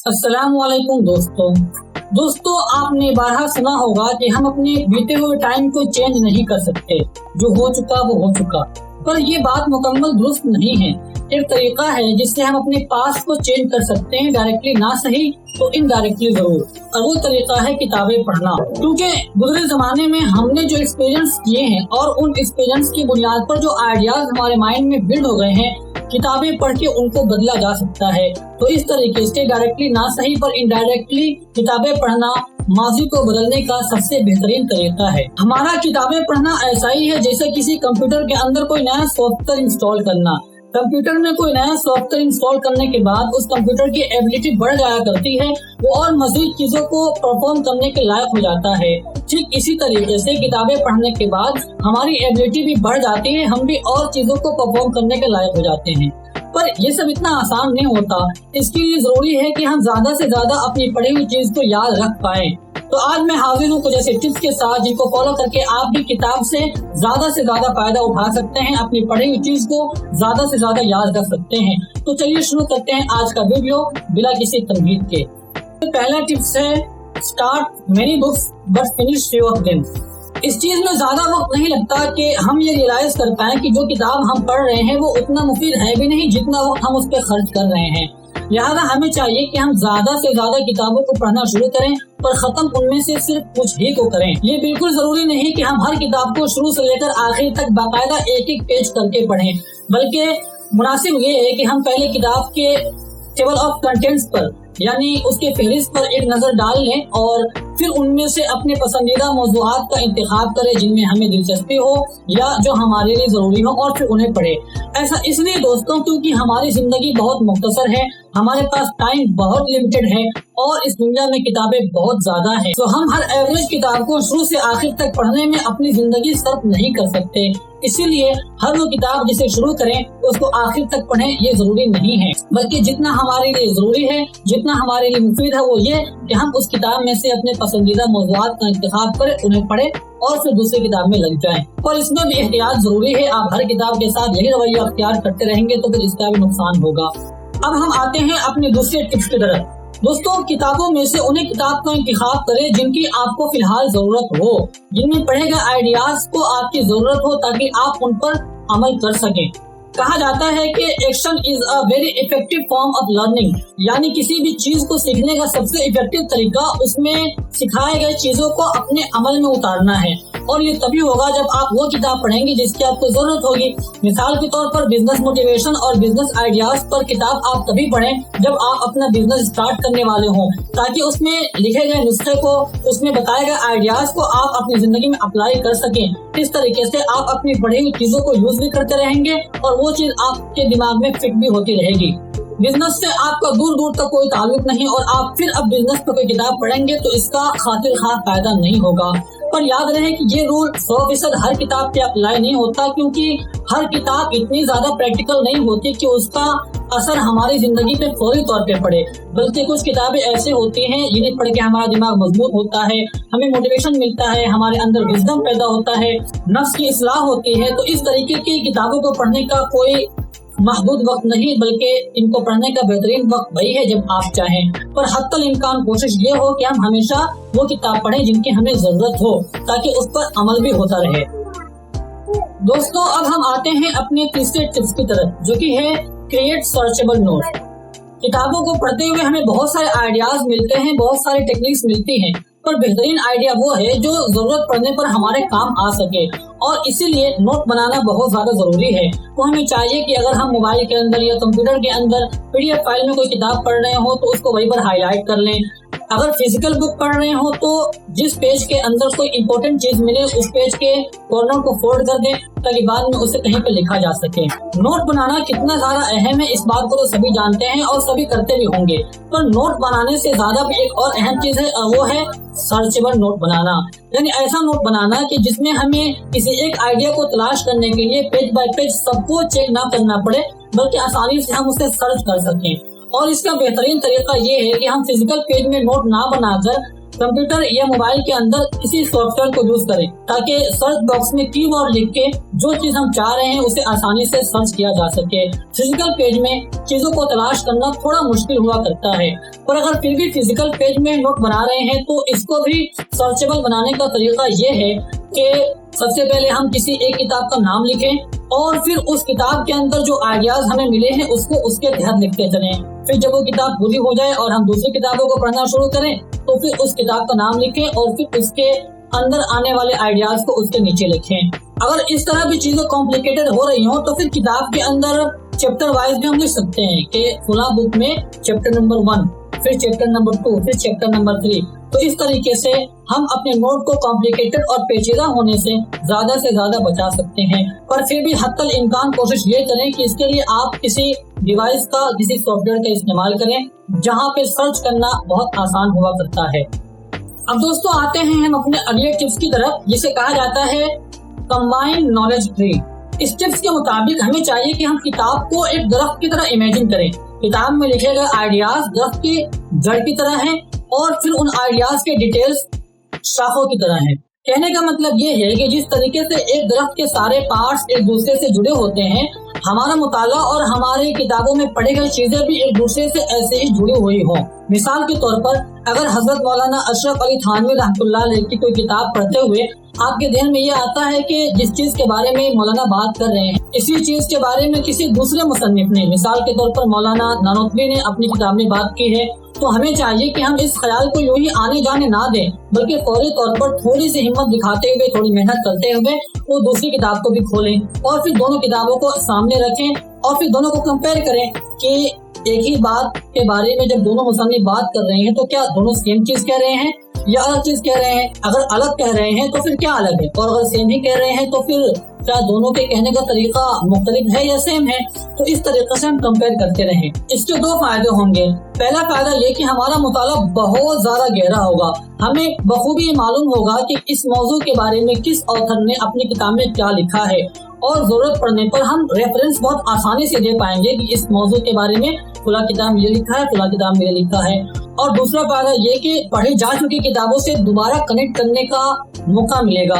अस्सलामुअलैकुम दोस्तों आपने बारहा सुना होगा कि हम अपने बीते हुए टाइम को चेंज नहीं कर सकते, जो हो चुका वो हो चुका। पर ये बात मुकम्मल दुरुस्त नहीं है। एक तरीका है जिससे हम अपने पास्ट को चेंज कर सकते हैं, डायरेक्टली ना सही तो इनडायरेक्टली जरूर, और वो तरीका है किताबें पढ़ना। क्योंकि गुज़रे जमाने में हमने जो एक्सपीरियंस किए हैं और उन एक्सपीरियंस की बुनियाद पर जो आइडियाज हमारे माइंड में बिल्ड हो गए हैं, किताबें पढ़ के उनको बदला जा सकता है। तो इस तरीके से डायरेक्टली ना सही पर इनडायरेक्टली किताबें पढ़ना माजी को बदलने का सबसे बेहतरीन तरीका है। हमारा किताबें पढ़ना ऐसा ही है जैसे किसी कंप्यूटर के अंदर कोई नया सॉफ्टवेयर इंस्टॉल करना। कंप्यूटर में कोई नया सॉफ्टवेयर इंस्टॉल करने के बाद उस कंप्यूटर की एबिलिटी बढ़ जाया करती है, वो और मज़ीद चीजों को परफॉर्म करने के लायक हो जाता है। ठीक इसी तरीके से किताबें पढ़ने के बाद हमारी एबिलिटी भी बढ़ जाती है, हम भी और चीजों को परफॉर्म करने के लायक हो जाते हैं। पर ये सब इतना आसान नहीं होता। इसके लिए जरूरी है कि हम ज्यादा से ज्यादा अपनी पढ़ी हुई चीज को याद रख पाएं। तो आज मैं हाजिर हूँ कुछ ऐसे टिप्स के साथ जिनको फॉलो करके आप भी किताब से ज्यादा फायदा उठा सकते हैं, अपनी पढ़ी हुई चीज को ज्यादा से ज्यादा याद रख सकते हैं। तो चलिए शुरू करते हैं आज का वीडियो बिना किसी तमहीद के। तो पहला टिप्स है, start many books but finish few of them. इस चीज में ज्यादा वक्त नहीं लगता कि हम ये रियलाइज कर पाएं कि जो किताब हम पढ़ रहे हैं वो उतना मुफीद है भी नहीं जितना वक्त हम उस पर खर्च कर रहे हैं। लिहाजा हमें चाहिए कि हम ज्यादा से ज्यादा किताबों को पढ़ना शुरू करें, पर खत्म उनमें से सिर्फ कुछ ही को करें। ये बिल्कुल जरूरी नहीं कि हम हर किताब को शुरू से लेकर आखिर तक बाकायदा एक एक पेज करके पढ़ें, बल्कि मुनासिब ये है कि हम पहले किताब के टेबल ऑफ कंटेंट्स पर यानी उसके फहरिस्त पर एक नजर डाल लें और फिर उनमें से अपने पसंदीदा मौज़ूआत का इंतखाब करें जिनमें हमें दिलचस्पी हो या जो हमारे लिए जरूरी हो, और फिर उन्हें पढ़ें। ऐसा इसलिए दोस्तों क्योंकि हमारी जिंदगी बहुत मुख्तसर है, हमारे पास टाइम बहुत लिमिटेड है और इस दुनिया में किताबें बहुत ज्यादा हैं। तो हम हर एवरेज किताब को शुरू से आखिर तक पढ़ने में अपनी जिंदगी सर्फ नहीं कर सकते। इसीलिए हर वो किताब जिसे शुरू करें उसको आखिर तक पढ़ें ये जरूरी नहीं है, बल्कि जितना हमारे लिए जरूरी है, जितना हमारे लिए मुफीद है, वो ये कि हम उस किताब में से अपने पसंदीदा मौज़ूआत का इंतखाब करें, उन्हें पढ़ें और फिर दूसरी किताब में लग जाएं। और इसमें भी एहतियात जरूरी है। आप हर किताब के साथ यही रवैया अख्तियार करते रहेंगे तो फिर इसका भी नुकसान होगा। अब हम आते हैं अपने दूसरे टिप्स की तरफ। दोस्तों, किताबों में से उन्हें किताब का इंतखाब करें जिनकी आपको फिलहाल जरूरत हो, जिनमें पढ़े गए आइडियाज को आपकी जरूरत हो ताकि आप उन पर अमल कर सकें। कहा जाता है कि action is a very effective form of learning, यानी किसी भी चीज को सीखने का सबसे इफेक्टिव तरीका उसमें सिखाए गए चीजों को अपने अमल में उतारना है। और ये तभी होगा जब आप वो किताब पढ़ेंगे जिसकी आपको जरूरत होगी। मिसाल के तौर पर बिजनेस मोटिवेशन और बिजनेस आइडियाज पर किताब आप तभी पढ़ें जब आप अपना बिजनेस स्टार्ट करने वाले हों, ताकि उसमें लिखे गए नुस्खे को, उसमें बताए गए आइडियाज को आप अपनी जिंदगी में अप्लाई कर सकें। इस तरीके से आप अपनी पढ़ी हुई चीजों को यूज भी करते रहेंगे और वो चीज आपके दिमाग में फिट भी होती रहेगी। बिजनेस से आपका दूर दूर तक कोई ताल्लुक नहीं और आप फिर अब बिजनेस पर कोई किताब पढ़ेंगे तो इसका खातिर खास फायदा नहीं होगा। पर याद रहे कि ये रूल 100% हर किताब पे अप्लाई नहीं होता, क्योंकि हर किताब इतनी ज्यादा प्रैक्टिकल नहीं होती कि उसका असर हमारी जिंदगी पे फौरी तौर पे पड़े। बल्कि कुछ किताबें ऐसे होती हैं जिन्हें पढ़ के हमारा दिमाग मजबूत होता है, हमें मोटिवेशन मिलता है, हमारे अंदर विजडम पैदा होता है, नफ्स की इस्लाह होती है। तो इस तरीके की किताबों को पढ़ने का कोई महदूद वक्त नहीं, बल्कि इनको पढ़ने का बेहतरीन वक्त वही है जब आप चाहें। पर हत्तल इम्कान कोशिश ये हो कि हम हमेशा वो किताब पढ़ें जिनकी हमें जरूरत हो, ताकि उस पर अमल भी होता रहे। दोस्तों, अब हम आते हैं अपने तीसरे टिप्स की तरफ, जो कि है क्रिएट सर्चेबल नोट। किताबों को पढ़ते हुए हमें बहुत सारे आइडियाज मिलते हैं, बहुत सारी टेक्निक्स मिलती हैं, पर बेहतरीन आइडिया वो है जो जरूरत पड़ने पर हमारे काम आ सके, और इसीलिए नोट बनाना बहुत ज्यादा जरूरी है। तो हमें चाहिए कि अगर हम मोबाइल के अंदर या कंप्यूटर के अंदर PDF फाइल में कोई किताब पढ़ रहे हो तो उसको वहीं पर हाईलाइट कर लें। अगर फिजिकल बुक पढ़ रहे हो तो जिस पेज के अंदर कोई इम्पोर्टेंट चीज मिले उस पेज के कॉर्नर को फोल्ड कर दें ताकि बाद में उसे कहीं पर लिखा जा सके। नोट बनाना कितना ज्यादा अहम है इस बात को तो सभी जानते हैं और सभी करते भी होंगे, पर नोट बनाने से ज्यादा भी एक और अहम चीज है, वो है सर्चेबल नोट बनाना। यानी ऐसा नोट बनाना कि जिसमें हमें किसी एक आइडिया को तलाश करने के लिए पेज बाय पेज सबको चेक ना करना पड़े, बल्कि आसानी से हम उसे सर्च कर सकें। और इसका बेहतरीन तरीका ये है कि हम फिजिकल पेज में नोट ना बनाकर कंप्यूटर या मोबाइल के अंदर किसी सॉफ्टवेयर को यूज करें ताकि सर्च बॉक्स में कीवर्ड लिख के जो चीज हम चाह रहे हैं उसे आसानी से सर्च किया जा सके। फिजिकल पेज में चीजों को तलाश करना थोड़ा मुश्किल हुआ करता है, पर अगर फिर भी फिजिकल पेज में नोट बना रहे हैं तो इसको भी सर्चेबल बनाने का तरीका ये है कि सबसे पहले हम किसी एक किताब का नाम लिखें और फिर उस किताब के अंदर जो आइडियाज हमें मिले हैं उसको उसके तहत लिखते चलें। फिर जब वो किताब पूरी हो जाए और हम दूसरी किताबों को पढ़ना शुरू करें तो फिर उस किताब का नाम लिखें और फिर उसके अंदर आने वाले आइडियाज को उसके नीचे लिखें। अगर इस तरह भी चीजें कॉम्प्लिकेटेड हो रही हो तो फिर किताब के अंदर चैप्टर वाइज भी हम लिख सकते हैं कि फला बुक में चैप्टर नंबर 1, फिर चैप्टर नंबर 2, फिर चैप्टर नंबर 3। तो इस तरीके से हम अपने नोट को कॉम्प्लिकेटेड और पेचीदा होने से ज्यादा बचा सकते हैं, पर फिर भी हत्तल इम्कान कोशिश ये करें कि इसके लिए आप किसी डिवाइस का, किसी सॉफ्टवेयर का इस्तेमाल करें जहां पे सर्च करना बहुत आसान हुआ करता है। अब दोस्तों आते हैं हम अपने अगले टिप्स की तरफ, जिसे कहा जाता है कंबाइंड नॉलेज ट्री। इस टिप्स के मुताबिक हमें चाहिए कि हम किताब को एक दरख्त की तरह इमेजिन करें। किताब में लिखे गए आइडियाज दरख्त की जड़ की तरह हैं और फिर उन आइडियाज के डिटेल्स शाखों की तरह हैं। कहने का मतलब ये है कि जिस तरीके से एक दरख्त के सारे पार्ट्स एक दूसरे से जुड़े होते हैं, हमारा मुताला और हमारे किताबों में पढ़ी गई चीजें भी एक दूसरे से ऐसे ही जुड़ी हुई हों। मिसाल के तौर पर अगर हजरत मौलाना अशरफ अली थानवी रहमतुल्लाह अलैह की कोई किताब पढ़ते हुए आपके ध्यान में ये आता है कि जिस चीज के बारे में मौलाना बात कर रहे हैं इसी चीज के बारे में किसी दूसरे मुसन्निफ ने, मिसाल के तौर पर मौलाना नानोतवी ने अपनी किताब में बात की है, तो हमें चाहिए कि हम इस ख्याल को यूं ही आने जाने ना दें, बल्कि फौरी तौर पर थोड़ी सी हिम्मत दिखाते हुए, थोड़ी मेहनत करते हुए वो दूसरी किताब को भी खोलें और फिर दोनों किताबों को सामने रखें और फिर दोनों को कंपेयर करें कि एक ही बात के बारे में जब दोनों मुसन्निफ बात कर रहे हैं तो क्या दोनों सेम चीज कह रहे हैं या अलग चीज कह रहे हैं। अगर अलग कह रहे हैं तो फिर क्या अलग है, और अगर सेम ही कह रहे हैं तो फिर क्या दोनों के कहने का तरीका मुख्तलिफ है या सेम है। तो इस तरीके से हम कंपेयर करते रहें। इसके दो फायदे होंगे। पहला फायदा ये कि हमारा मुताला बहुत ज्यादा गहरा होगा, हमें बखूबी मालूम होगा कि इस मौजू के बारे में किस ऑथर ने अपनी किताब में क्या लिखा है, और जरूरत पड़ने पर हम रेफरेंस बहुत आसानी से दे पाएंगे कि इस मौजू के बारे में फला किताब में ये लिखा है, फला किताब में ये लिखा है। और दूसरा फायदा ये कि पढ़ी जा चुकी किताबों से दोबारा कनेक्ट करने का मौका मिलेगा,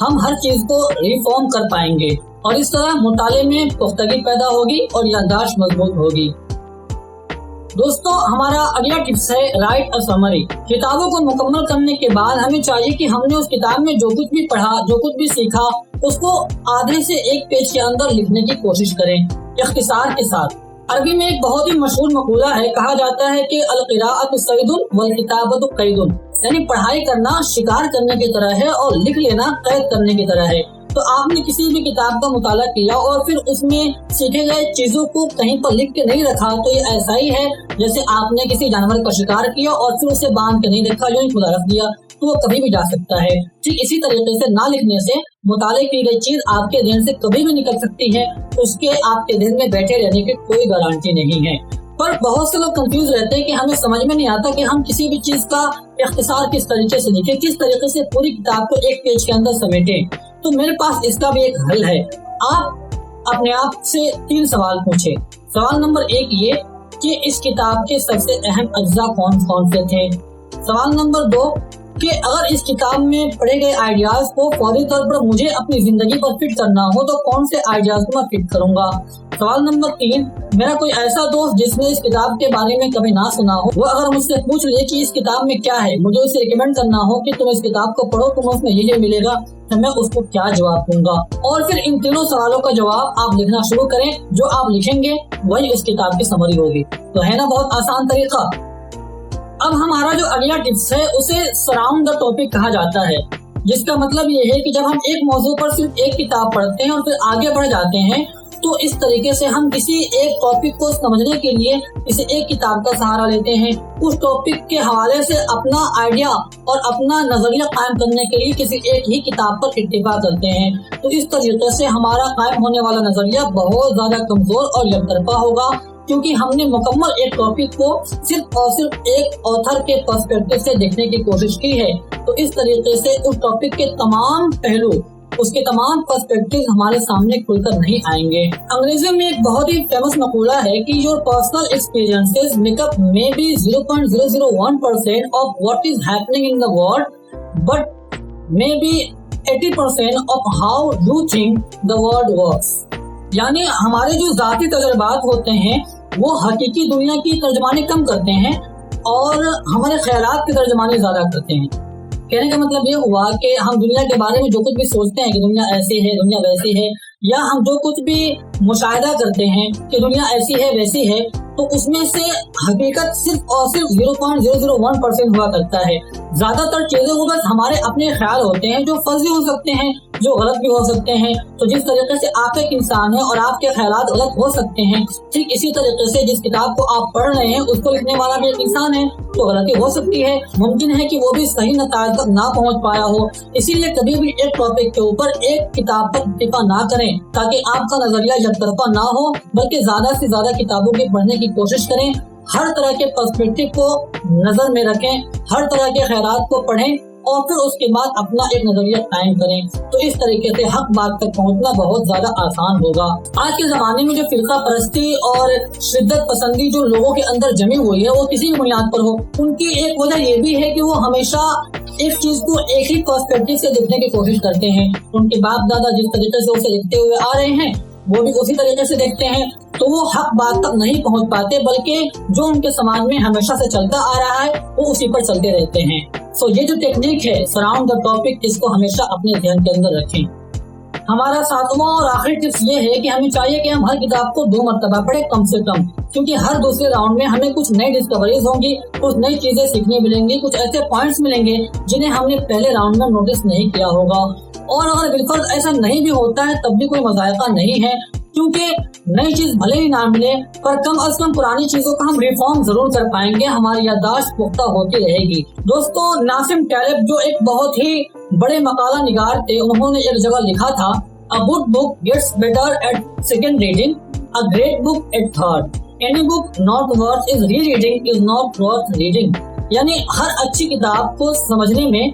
हम हर चीज को रिफॉर्म कर पाएंगे और इस तरह मुताले में पुख्तगी पैदा होगी और याददाश्त मजबूत होगी। दोस्तों हमारा अगला टिप्स है राइट अ समरी। किताबों को मुकम्मल करने के बाद हमें चाहिए कि हमने उस किताब में जो कुछ भी पढ़ा, जो कुछ भी सीखा, उसको आधे से एक पेज के अंदर लिखने की कोशिश करें इख्तिसार के साथ। अरबी में एक बहुत ही मशहूर मकूला है, कहा जाता है कि अल क़िराअतु सैदुन वल किताबतु कैदुन, यानी पढ़ाई करना शिकार करने की तरह है और लिख लेना कैद करने की तरह है। तो आपने किसी भी किताब का मुताला किया और फिर उसमें सीखे गए चीजों को कहीं पर लिख के नहीं रखा तो ये ऐसा ही है जैसे आपने किसी जानवर का शिकार किया और फिर उसे बांध के नहीं रखा, यूं ही खुला रख दिया, तो वो कभी भी जा सकता है। ठीक इसी तरीके से ना लिखने से मुताले की गई चीज आपके ध्यान से कभी भी निकल सकती है, उसके आपके ध्यान में बैठे रहने की कोई गारंटी नहीं है। पर बहुत से लोग कंफ्यूज रहते हैं कि हमें समझ में नहीं आता कि हम किसी भी चीज का इख्तिसार किस तरीके से लिखें, किस तरीके से पूरी किताब को एक पेज के अंदर समेटें। तो मेरे पास इसका भी एक हल है। आप अपने आप से 3 सवाल पूछें। सवाल नंबर 1 ये कि इस किताब के सबसे अहम अज्जा कौन कौन से थे। सवाल नंबर 2 कि अगर इस किताब में पढ़े गए आइडियाज को फौरी तौर पर मुझे अपनी जिंदगी पर फिट करना हो तो कौन से आइडियाज को मैं फिट करूंगा। सवाल नंबर 3 मेरा कोई ऐसा दोस्त जिसने इस किताब के बारे में कभी ना सुना हो, वो अगर मुझसे पूछ ले कि इस किताब में क्या है, मुझे उसे रिकमेंड करना हो कि तुम इस किताब को पढ़ो, तुम्हें उसमें ये मिलेगा, तो मैं उसको क्या जवाब दूंगा। और फिर इन तीनों सवालों का जवाब आप लिखना शुरू करें। जो आप लिखेंगे वही उस किताब की समरी होगी। तो है ना बहुत आसान तरीका। अब हमारा जो अगला टिप्स है उसे सराउंड द टॉपिक कहा जाता है, जिसका मतलब ये है कि जब हम एक मौजू पर सिर्फ एक किताब पढ़ते हैं और फिर आगे बढ़ जाते हैं तो इस तरीके से हम किसी एक टॉपिक को समझने के लिए किसी एक किताब का सहारा लेते हैं। उस टॉपिक के हवाले से अपना आइडिया और अपना नजरिया कायम करने के लिए किसी एक ही किताब पर इत्तिफा करते हैं। तो इस तरीके से हमारा कायम होने वाला नजरिया बहुत ज्यादा कमजोर और यकतरफा होगा, क्योंकि हमने मुकम्मल एक टॉपिक को सिर्फ और सिर्फ एक ऑथर के पर्सपेक्टिव से देखने की कोशिश की है। तो इस तरीके से उस टॉपिक के तमाम पहलू, उसके तमाम पर्सपेक्टिव हमारे सामने खुलकर नहीं आएंगे। अंग्रेजी में एक बहुत ही फेमस मकूला है कि your personal experiences make up may be 0.001% of what is happening in the world, but may be 80% of how you think the world works. यानी हमारे जो जाती तजुर्बात होते हैं वो हकीकी दुनिया की तर्जमानी कम करते हैं और हमारे ख्यालात की तर्जमानी ज्यादा करते हैं। कहने का मतलब ये हुआ कि हम दुनिया के बारे में जो कुछ भी सोचते हैं कि दुनिया ऐसी है, दुनिया वैसी है, या हम जो कुछ भी मुशाहिदा करते हैं कि दुनिया ऐसी है वैसी है, तो उसमें से हकीकत सिर्फ और सिर्फ 0.001% हुआ करता है। ज्यादातर चीजों को बस हमारे अपने ख्याल होते हैं जो फर्जी हो सकते हैं, जो गलत भी हो सकते हैं। तो जिस तरीके से आप एक इंसान है और आपके ख्यालात गलत हो सकते हैं, ठीक इसी तरीके से जिस किताब को आप पढ़ रहे हैं उसको लिखने वाला भी एक इंसान है, तो गलती हो सकती है। मुमकिन है कि वो भी सही नतीजे तक ना पहुंच पाया हो। इसीलिए कभी भी एक टॉपिक के ऊपर एक किताब पर इक्तिफा ना करें ताकि आपका नजरिया यकतरफा ना हो, बल्कि ज्यादा से ज्यादा किताबों के पढ़ने की कोशिश करें। हर तरह के पर्सपेक्टिव को नजर में रखें, हर तरह के ख्यालात को पढ़ें और फिर उसके बाद अपना एक नजरिया कायम करें। तो इस तरीके से हक बात तक पहुंचना बहुत ज्यादा आसान होगा। आज के जमाने में जो फिरका परस्ती और शिद्दत पसंदी जो लोगों के अंदर जमी हुई है वो किसी भी बुनियाद पर हो, उनकी एक वजह ये भी है कि वो हमेशा एक चीज को एक ही पर्सपेक्टिव से देखने की कोशिश करते हैं। उनके बाप दादा जिस तरीके से उसे देखते हुए आ रहे हैं वो भी उसी तरीके से देखते हैं, तो वो हक बात तक नहीं पहुंच पाते, बल्कि जो उनके समाज में हमेशा से चलता आ रहा है वो उसी पर चलते रहते हैं। सो ये जो टेक्निक है सराउंड द टॉपिक, इसको हमेशा अपने ध्यान के अंदर रखें। हमारा सातवां और आखिरी टिप्स ये है कि हमें चाहिए कि हम हर किताब को 2 मरतबा पढ़े कम से कम, क्योंकि हर दूसरे राउंड में हमें कुछ नई डिस्कवरीज होंगी, कुछ नई चीजें सीखने मिलेंगी, कुछ ऐसे पॉइंट्स मिलेंगे जिन्हें हमने पहले राउंड में नोटिस नहीं किया होगा। और अगर बिल्कुल ऐसा नहीं भी होता है तब भी कोई मजायका नहीं है, क्योंकि नई चीज भले ही ना मिले पर कम अज कम पुरानी चीजों का हम रिफॉर्म जरूर कर पाएंगे, हमारी याददाश्त पुख्ता होती रहेगी। दोस्तों, नासिम टैलेब जो एक बहुत ही बड़े मकाला निगार थे, उन्होंने एक जगह लिखा था, a good book gets better at second reading, a great book at third, any book not worth is reading is not worth reading. यानी हर अच्छी किताब को समझने में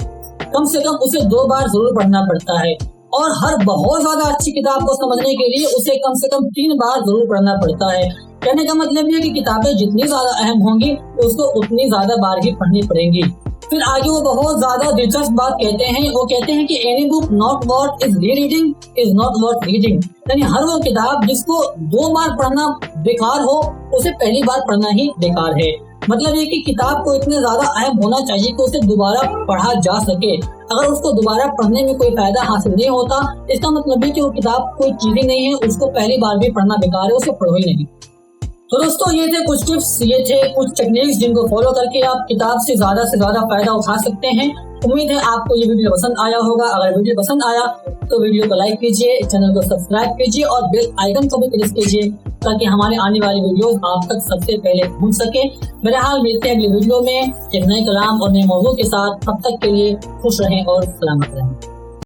कम से कम उसे 2 बार जरूर पढ़ना पड़ता है, और हर बहुत ज्यादा अच्छी किताब को समझने के लिए उसे कम से कम 3 बार जरूर पढ़ना पड़ता है। कहने का मतलब ये कि किताबें जितनी ज्यादा अहम होंगी उसको उतनी ज्यादा बार ही पढ़नी पड़ेंगी। फिर आगे वो बहुत ज्यादा दिलचस्प बात कहते हैं, वो कहते हैं कि any book not worth is reading is not worth reading. यानी हर वो किताब जिसको 2 बार पढ़ना बेकार हो उसे पहली बार पढ़ना ही बेकार है। मतलब ये कि किताब को इतने ज्यादा अहम होना चाहिए कि उसे दोबारा पढ़ा जा सके। अगर उसको दोबारा पढ़ने में कोई फायदा हासिल नहीं होता, इसका मतलब है कि वो किताब कोई चीज ही नहीं है, उसको पहली बार भी पढ़ना बेकार है, उसे पढ़ो ही नहीं। तो दोस्तों, ये थे कुछ टिप्स, ये थे कुछ टेक्निक्स जिनको फॉलो करके आप किताब से ज्यादा फायदा उठा सकते हैं। उम्मीद है आपको ये वीडियो पसंद आया होगा। अगर वीडियो पसंद आया तो वीडियो को लाइक कीजिए, चैनल को सब्सक्राइब कीजिए और बेल आइकन को भी प्रेस कीजिए ताकि हमारे आने वाली वीडियोस आप तक सबसे पहले पहुंच सके। मेरे हाल मिलते हैं अगले वीडियो में एक नए कलाम और नए मौजू के साथ। तब तक के लिए खुश रहें और सलामत रहें।